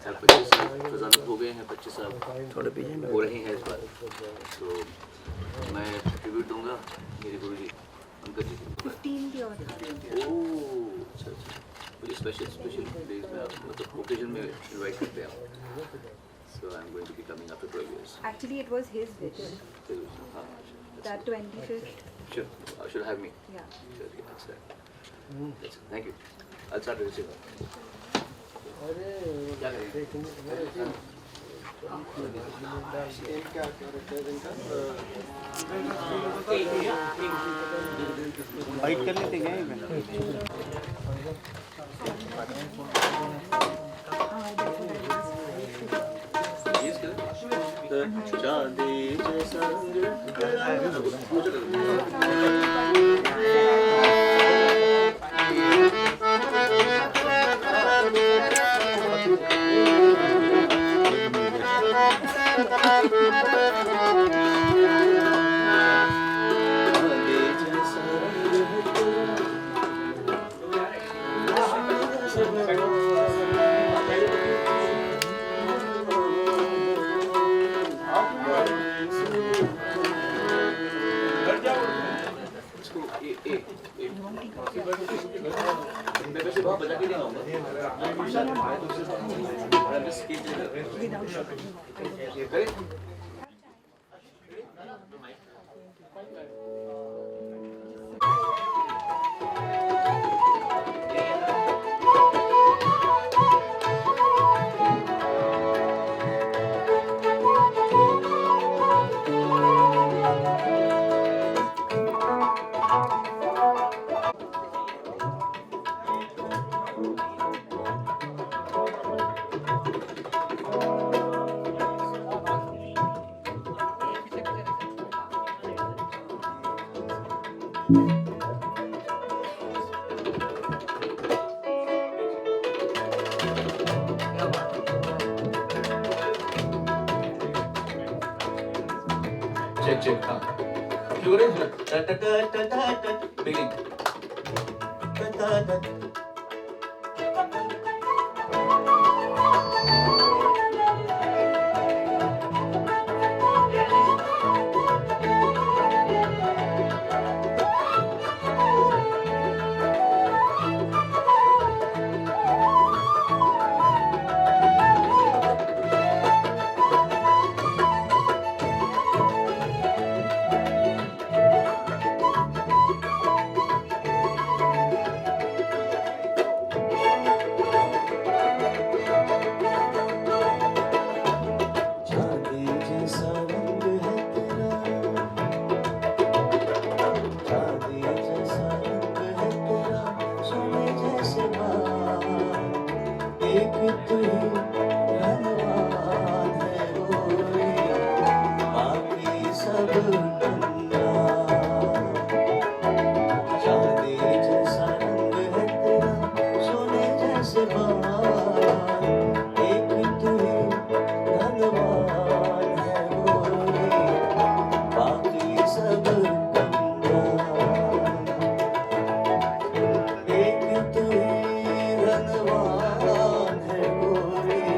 25 साल खजानत हो गए हैं, 25 साल थोड़े पीछे में हो रहे हैं इस बार। तो मैं ट्रिब्यूट दूंगा मेरे गुरु जी अंकल जी की। 15 की और ओह अच्छा अच्छा, मुझे स्पेशल डेज में आप मतलब ओकेजन में इनवाइट करते हैं आप। So I am going to be coming after 12 years. actually it was his wish हाँ, that 25th. sure, should have me. Yeah. Sure, yeah, that's it. Thank you. I'll start with you. क्या करेंगे? Fight कर लेते हैं चांदी जैसा मैं वैसे बहुत बजा के नहीं आऊँगा। Check. Sugar is ta ta ta ta ta ta. Beginning. Ta ta ta. एक तू ही धनवान है गोरी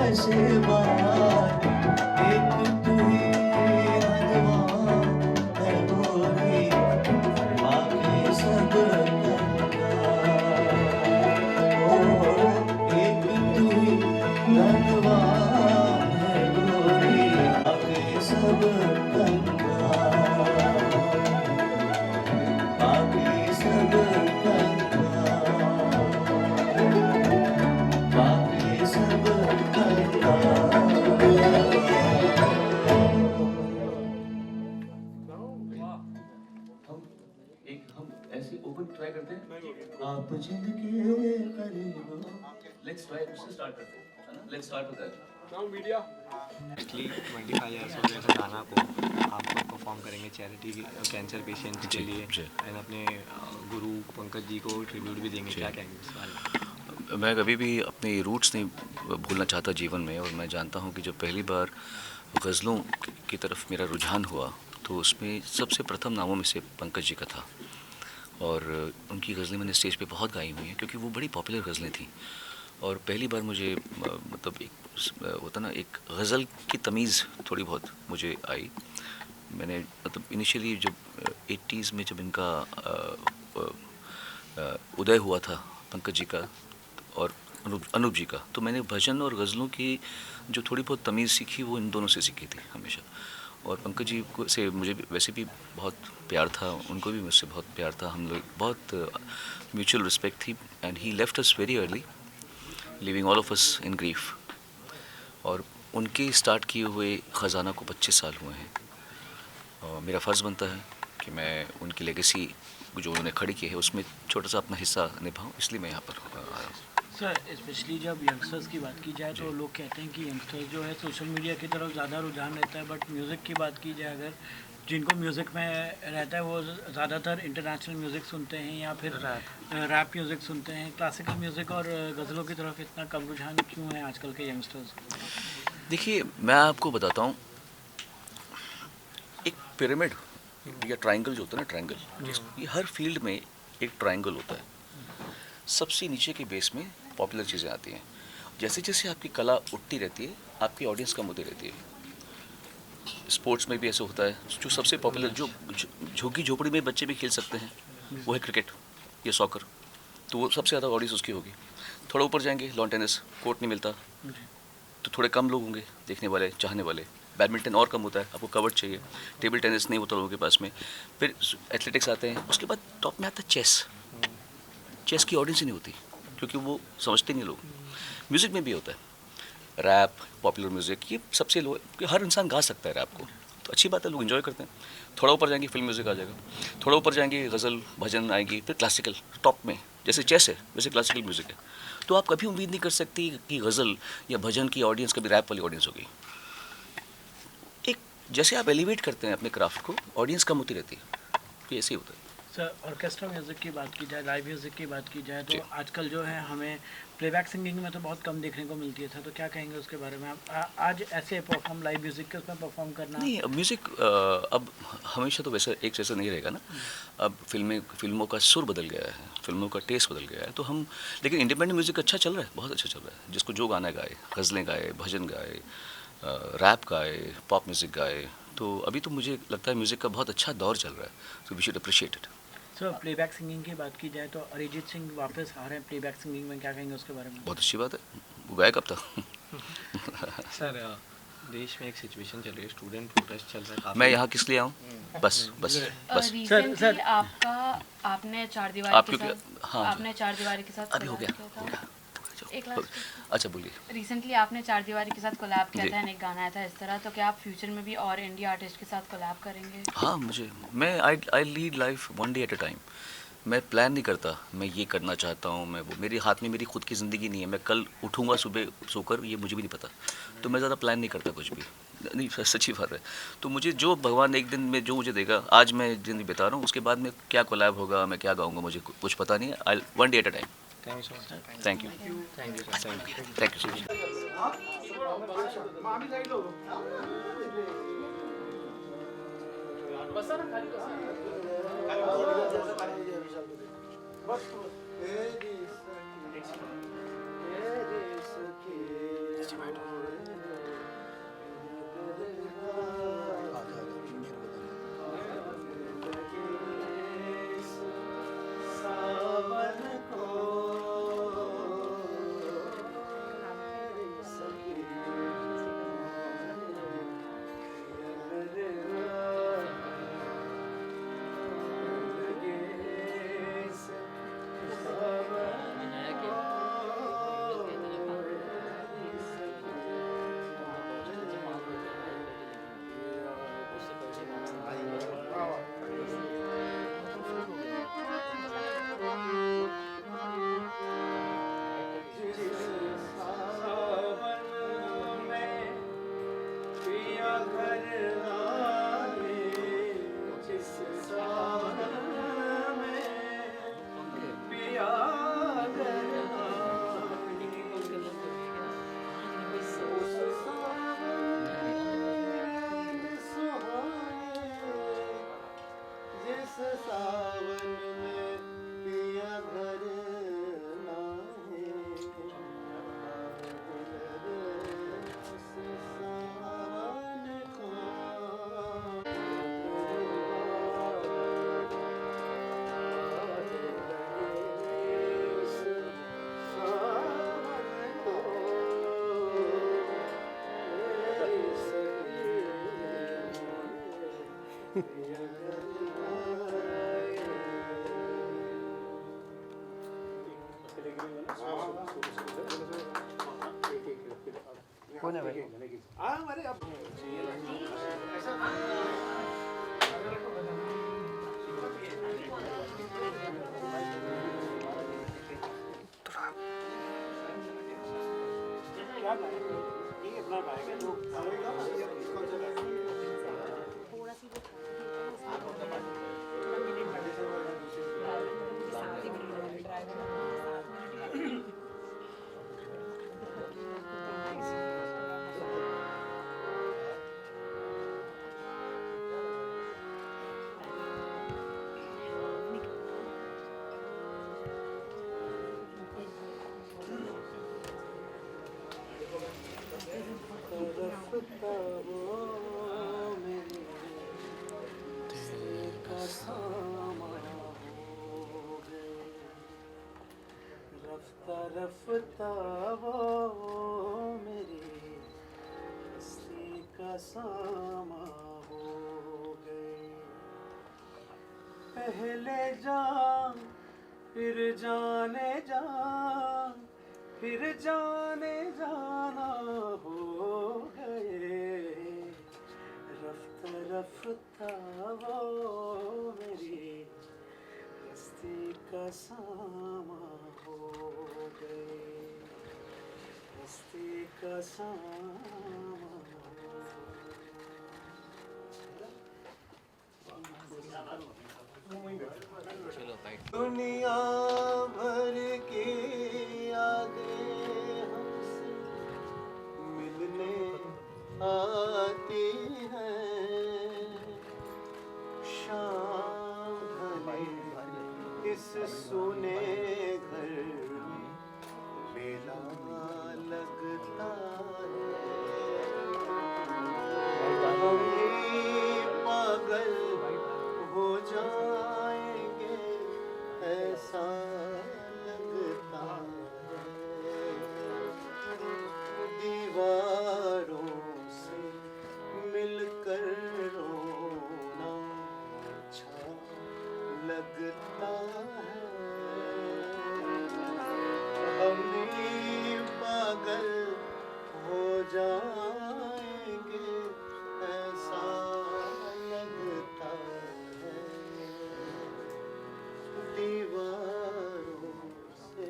कैसे बात एक तू ही अनवान है गोरी बाकी सब एक तू ही धनवान है गोरी बाकी सब बाकी सब बाकी सब हम ऐसे ओपन ट्राई करते हैं. आप जिनके करीब हो लेट्स ट्राई उससे स्टार्ट करते हैं, है ना? Let's start with that. Actually 25 years हो गए तो गाना को आपको परफॉर्म करेंगे चैरिटी कैंसर पेशेंट्स के लिए एंड अपने गुरु पंकज जी को ट्रिब्यूट भी देंगे. क्या कहेंगे इस बारे में? मैं कभी भी अपने रूट्स नहीं भूलना चाहता जीवन में, और मैं जानता हूँ कि जब पहली बार गज़लों की तरफ मेरा रुझान हुआ तो उसमें सबसे प्रथम नामों में से पंकज जी का था. और उनकी गज़लें मैंने स्टेज पे बहुत गाई हुई हैं क्योंकि वो बड़ी पॉपुलर गज़लें थीं. और पहली बार मुझे मतलब एक होता ना, एक गज़ल की तमीज़ थोड़ी बहुत मुझे आई. मैंने मतलब इनिशियली जब 80s में जब इनका उदय हुआ था पंकज जी का और अनूप जी का, तो मैंने भजन और गज़लों की जो थोड़ी बहुत तमीज़ सीखी वो इन दोनों से सीखी थी हमेशा. और पंकज जी को से मुझे वैसे भी बहुत प्यार था, उनको भी मुझसे बहुत प्यार था. हम लोग बहुत म्यूचुअल रिस्पेक्ट थी. And he left us very early, living all of us in grief. और उनके स्टार्ट किए हुए ख़जाना को 25 साल हुए हैं. और मेरा फ़र्ज़ बनता है कि मैं उनकी लेगेसी जो उन्होंने खड़ी की है उसमें छोटा सा अपना हिस्सा निभाऊं, इसलिए मैं यहाँ पर आया हूँ. सर स्पेशली जब यंगस्टर्स की बात की जाए तो लोग कहते हैं कि यंगस्टर्स जो है सोशल मीडिया की तरफ ज़्यादा रुझान रहता है, बट म्यूज़िक की बात की जाए अगर जिनको म्यूज़िक में रहता है वो ज़्यादातर इंटरनेशनल म्यूज़िक सुनते हैं या फिर रैप म्यूज़िक सुनते हैं. क्लासिकल म्यूज़िक और गज़लों की तरफ इतना कम रुझान क्यों है आजकल के यंगस्टर्स को? देखिए, मैं आपको बताता हूँ, एक पिरामिड या ट्रायंगल जो होता है ना, ट्रायंगल, ये हर फील्ड में एक ट्रायंगल होता है. सबसे नीचे के बेस में पॉपुलर चीज़ें आती हैं. जैसे जैसे आपकी कला उठती रहती है आपकी ऑडियंस कम होती रहती है. स्पोर्ट्स में भी ऐसे होता है. जो सबसे पॉपुलर जो झुग्गी झोपड़ी में बच्चे भी खेल सकते हैं वो है क्रिकेट या सॉकर, तो वो सबसे ज़्यादा ऑडियंस उसकी होगी. थोड़ा ऊपर जाएंगे, लॉन टेनिस, कोर्ट नहीं मिलता तो थोड़े कम लोग होंगे देखने वाले, चाहने वाले. बैडमिंटन और कम होता है, आपको कवर चाहिए. टेबल टेनिस नहीं होता लोगों के पास में. फिर एथलेटिक्स आते हैं. उसके बाद टॉप में आता है चेस. चेस की ऑडियंस ही नहीं होती क्योंकि वो समझते नहीं लोग. म्यूज़िक में भी होता है, रैप, पॉपुलर म्यूज़िक, ये सबसे लो, हर इंसान गा सकता है रैप को, तो अच्छी बात है, लोग एंजॉय करते हैं. थोड़ा ऊपर जाएंगे फिल्म म्यूज़िक आ जाएगा. थोड़ा ऊपर जाएंगे गज़ल भजन आएगी. फिर क्लासिकल टॉप में, जैसे चेस है वैसे क्लासिकल म्यूज़िक है. तो आप कभी उम्मीद नहीं कर सकती कि गज़ल या भजन की ऑडियंस कभी रैप वाली ऑडियंस होगी. एक जैसे आप एलिवेट करते हैं अपने क्राफ्ट को, ऑडियंस कम होती रहती है. तो ऐसे ही होता है. सर ऑर्केस्ट्रा म्यूज़िक की बात की जाए, लाइव म्यूज़िक की बात की जाए तो आजकल जो है हमें प्लेबैक सिंगिंग में तो बहुत कम देखने को मिलती है. तो क्या कहेंगे उसके बारे में आप? आज ऐसे परफॉर्म लाइव म्यूज़िक के उसमें परफॉर्म करना नहीं, अब म्यूज़िक अब हमेशा तो वैसा एक जैसा नहीं रहेगा ना. अब फिल्मों का सुर बदल गया है, फिल्मों का टेस्ट बदल गया है. तो हम, लेकिन इंडिपेंडेंट म्यूज़िक अच्छा चल रहा है, बहुत अच्छा चल रहा है. जिसको जो गाना गाए, गज़लें गाए, भजन गाए, रैप गाए, पॉप म्यूज़िक गाए, तो अभी तो मुझे लगता है म्यूज़िक का बहुत अच्छा दौर चल रहा है. तो we should appreciate it. Sir playback singing की बात की जाए तो अरिजीत सिंह वापस आ रहे हैं प्लेबैक सिंगिंग में, क्या कहेंगे उसके बारे में? बहुत अच्छी बात है. वो गायक अब था. सर देश में एक सिचुएशन चल रही है, स्टूडेंट प्रोटेस्ट चल रहा है. मैं यहाँ किस लिए आऊँ? बस. रिसेंटली आपने चार दीवारी आप के क्योंकि साथ हाँ आपने चार दीवारी के साथ अभी हो collab गया, किया था। एक लास्ट अच्छा बोलिए. रिसेंटली आपने चार दीवारी के साथ कोलैब किया जी. था, एक गाना आया था इस तरह, तो क्या आप फ्यूचर में भी और इंडिया आर्टिस्ट के साथ कोलैब करेंगे? हाँ, मैं I lead life one day at a time. मैं प्लान नहीं करता मैं ये करना चाहता हूँ, मैं वो, मेरे हाथ में मेरी खुद की ज़िंदगी नहीं है. मैं कल उठूँगा सुबह सोकर, ये मुझे भी नहीं पता. तो मैं ज़्यादा प्लान नहीं करता कुछ भी. नहीं, सच्ची बात है. तो मुझे जो भगवान एक दिन में जो मुझे देगा, आज मैं जिंदगी बिता रहा हूँ, उसके बाद में क्या कोलैब होगा, मैं क्या गाऊँगा, मुझे कुछ पता नहीं है. I one day at a time. Thank you so much. Thank you. Thank you sir. Thank you so much. बस कौन है भाई? रफ्ता वो मेरी हस्ती का सामा हो गए। पहले जान फिर जाने जान फिर जाने जाना हो गए। रफ्ता रफ्ता वो मेरी हस्ती का सामा हो गए। हस्ती का सामा दुनिया भर की यादें हमसे मिलने आती हैं। शाम ढले इस सुने घर में मेला लगता है। पागल हो जाएंगे ऐसा लगता है। दीवारों से मिलकर रोना अच्छा लगता है। हम भी पागल हो जाएंगे ऐसा लगता है। दीवारों से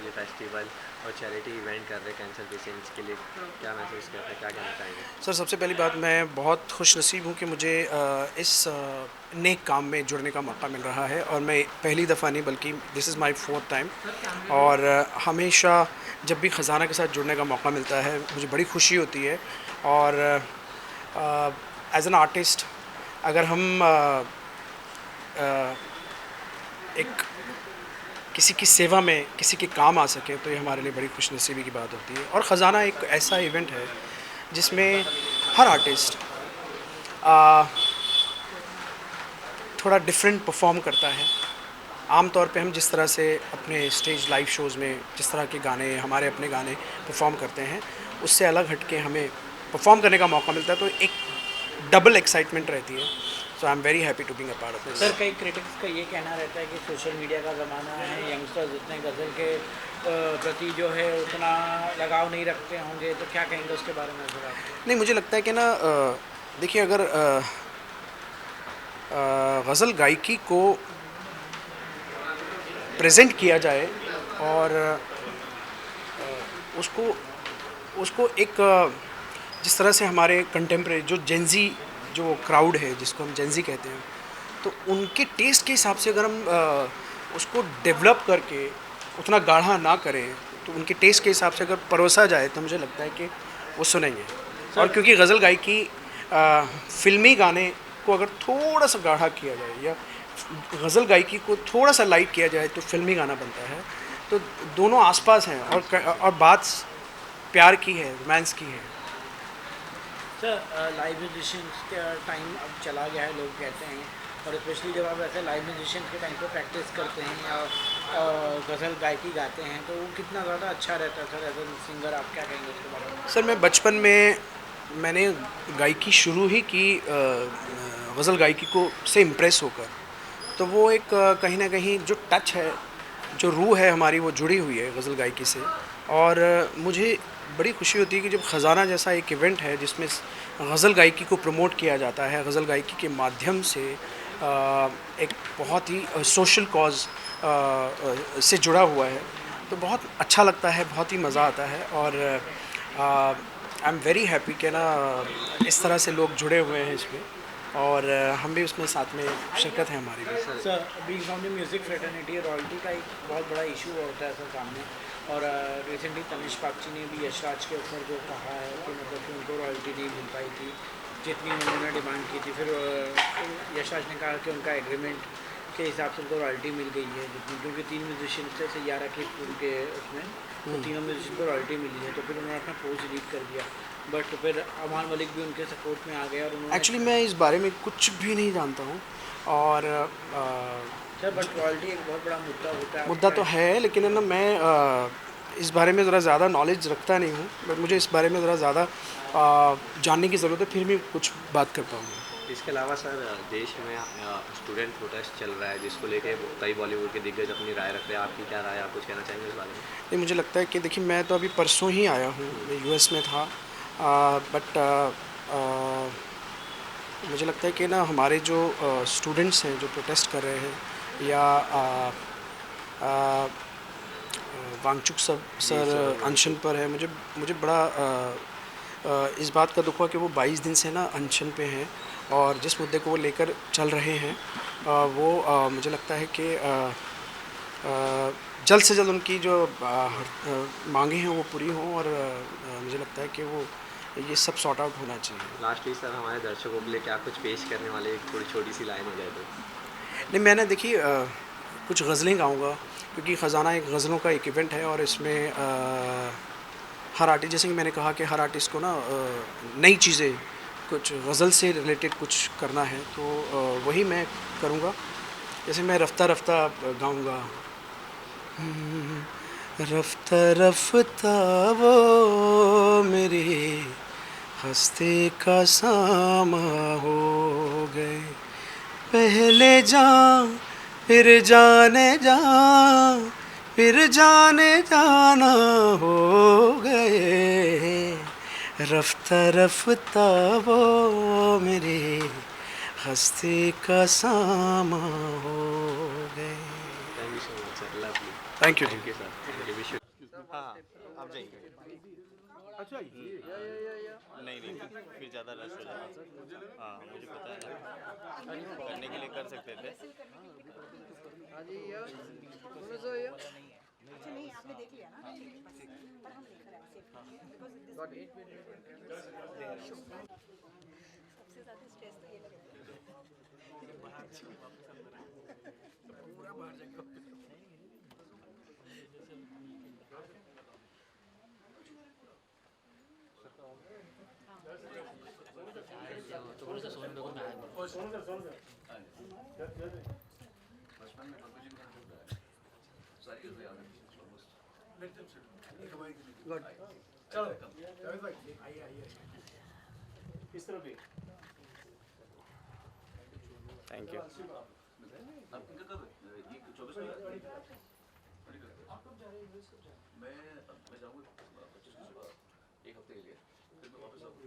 ये फेस्टिवल और चैरिटी इवेंट कर रहे कैंसर पेशेंट्स के लिए क्या महसूस करते हैं, क्या कहना चाहेंगे? सर सबसे पहली बात मैं बहुत खुश नसीब हूँ कि मुझे इस नेक काम में जुड़ने का मौका मिल रहा है। और मैं पहली दफ़ा नहीं बल्कि this is my 4th time. और हमेशा जब भी ख़जाना के साथ जुड़ने का मौका मिलता है मुझे बड़ी खुशी होती है। और एज एन आर्टिस्ट अगर हम एक किसी की सेवा में किसी के काम आ सके तो ये हमारे लिए बड़ी खुशनसीबी की बात होती है। और ख़जाना एक ऐसा इवेंट है जिसमें हर आर्टिस्ट थोड़ा डिफरेंट परफॉर्म करता है। आम तौर पे हम जिस तरह से अपने स्टेज लाइव शोज़ में जिस तरह के गाने हमारे अपने गाने परफॉर्म करते हैं उससे अलग हटके हमें परफॉर्म करने का मौका मिलता है तो एक डबल एक्साइटमेंट रहती है। So I am very happy to being a part of this. Sir कई क्रिटिक्स का ये कहना रहता है कि सोशल मीडिया का ज़माना है, यंगस्टर्स इतने गज़ल के प्रति जो है उतना लगाव नहीं रखते होंगे, तो क्या कहेंगे उसके बारे में सर आप? नहीं, मुझे लगता है कि ना देखिए अगर गज़ल गायकी को प्रेजेंट किया जाए और उसको एक जिस तरह से हमारे कंटेम्प्रेरी जो जेंजी जो क्राउड है जिसको हम जेंजी कहते हैं तो उनके टेस्ट के हिसाब से अगर हम उसको डेवलप करके उतना गाढ़ा ना करें तो उनके टेस्ट के हिसाब से अगर परोसा जाए तो मुझे लगता है कि वो सुनेंगे। और क्योंकि गज़ल गायकी फिल्मी गाने को अगर थोड़ा सा गाढ़ा किया जाए या गज़ल गायकी को थोड़ा सा लाइट किया जाए तो फिल्मी गाना बनता है। तो दोनों आसपास हैं और बात प्यार की है, रोमांस की है। सर लाइव म्यूजिशियंस का टाइम अब चला गया है लोग कहते हैं, और स्पेशली जब आप ऐसे लाइव म्यूजिशियंस के टाइम पे प्रैक्टिस करते हैं या गज़ल गायकी गाते हैं तो वो कितना ज़्यादा अच्छा रहता है सर एज ए सिंगर, आप क्या कहेंगे उसके बारे में? सर मैं बचपन में मैंने गायकी शुरू ही की गज़ल गायकी को से इम्प्रेस होकर। तो वो एक कहीं ना कहीं जो टच है, जो रूह है हमारी, वो जुड़ी हुई है गज़ल गायकी से। और मुझे बड़ी खुशी होती है कि जब ख़जाना जैसा एक इवेंट है जिसमें गज़ल गायकी को प्रमोट किया जाता है, गज़ल गायकी के माध्यम से एक बहुत ही सोशल कॉज से जुड़ा हुआ है, तो बहुत अच्छा लगता है, बहुत ही मज़ा आता है। और आई एम वेरी हैप्पी कि ना इस तरह से लोग जुड़े हुए हैं इसमें, और हम भी उसमें साथ में शिरकत है हमारी भी। Sir being from the music fraternity, royalty का एक बहुत बड़ा इशू होता है सर सामने। और रिसेंटली तनिष पागची ने भी यशराज के ऊपर जो कहा है कि मतलब कि उनको रॉयल्टी नहीं मिल पाई थी जितनी उन्होंने डिमांड की थी। फिर यशराज ने कहा कि उनका एग्रीमेंट के हिसाब से उनको रॉयल्टी मिल गई है जितनी, क्योंकि 3 म्यूजिशियन थे सैयारा के पूल के उसमें, तो तीनों म्यूजिशियन को रॉयल्टी मिली है। तो फिर उन्होंने अपना पोस्ट डिलीट कर दिया, बट फिर अमान मलिक भी उनके सपोर्ट में आ गया। और उन्होंने एक्चुअली मैं इस बारे में कुछ भी नहीं जानता हूँ, और सर बट रॉयल्टी एक बहुत बड़ा मुद्दा होता है। मुद्दा तो है, लेकिन है ना मैं इस बारे में ज़रा ज़्यादा नॉलेज रखता नहीं हूँ, बट मुझे इस बारे में ज़रा ज़्यादा जानने की ज़रूरत है, फिर भी कुछ बात कर पाऊँगा। इसके अलावा सर देश में स्टूडेंट प्रोटेस्ट चल रहा है जिसको लेके कई बॉलीवुड के दिग्गज अपनी राय रख रहे हैं, आपकी क्या राय है, आप कुछ कहना चाहेंगे इस बारे में? नहीं, मुझे लगता है कि देखिए, मैं तो अभी परसों ही आया हूँ, मैं यूएस में था, बट मुझे लगता है कि ना हमारे जो स्टूडेंट्स हैं जो प्रोटेस्ट कर रहे हैं, या वांगचुक सर अनशन पर है, मुझे बड़ा इस बात का दुख हुआ कि वो 22 दिन से ना अनशन पे हैं, और जिस मुद्दे को वो लेकर चल रहे हैं वो मुझे लगता है कि जल्द से जल्द उनकी जो मांगे हैं वो पूरी हों, और मुझे लगता है कि वो ये सब सॉर्ट आउट होना चाहिए। लास्टली सर हमारे दर्शकों के लिए क्या कुछ पेश करने वाले, एक थोड़ी छोटी सी लाइन हो जाए तो? नहीं, मैंने देखिए कुछ गज़लें गाऊंगा, क्योंकि ख़जाना एक गज़लों का एक इवेंट है, और इसमें हर आर्टिस्ट, जैसे कि मैंने कहा कि हर आर्टिस्ट को ना नई चीज़ें, कुछ गज़ल से रिलेटेड कुछ करना है, तो वही मैं करूँगा। जैसे मैं रफ्ता रफ्ता गाऊँगा, रफ्ता रफ्ता वो मेरे हस्ते का सामा हो गए, पहले जान फिर जाने जा, फिर जाने जाना हो गए, रफ्ता रफ्ता वो मेरे हस्ते का सामा हो गए। Thank you so much sir, lovely. Thank you. Thank you sir, wish you. हाँ आप जाइए। अच्छा नहीं फिर ज़्यादा रश हो जाएगा। हाँ मुझे पता है, करने के लिए कर सकते थे। सबसे ज़्यादा स्ट्रेस तो ये लगता इस तरफ भी थैंक यू। मैं जाऊँगा 25 के सुबह, एक हफ्ते के लिए, फिर मैं वापस आऊँगा।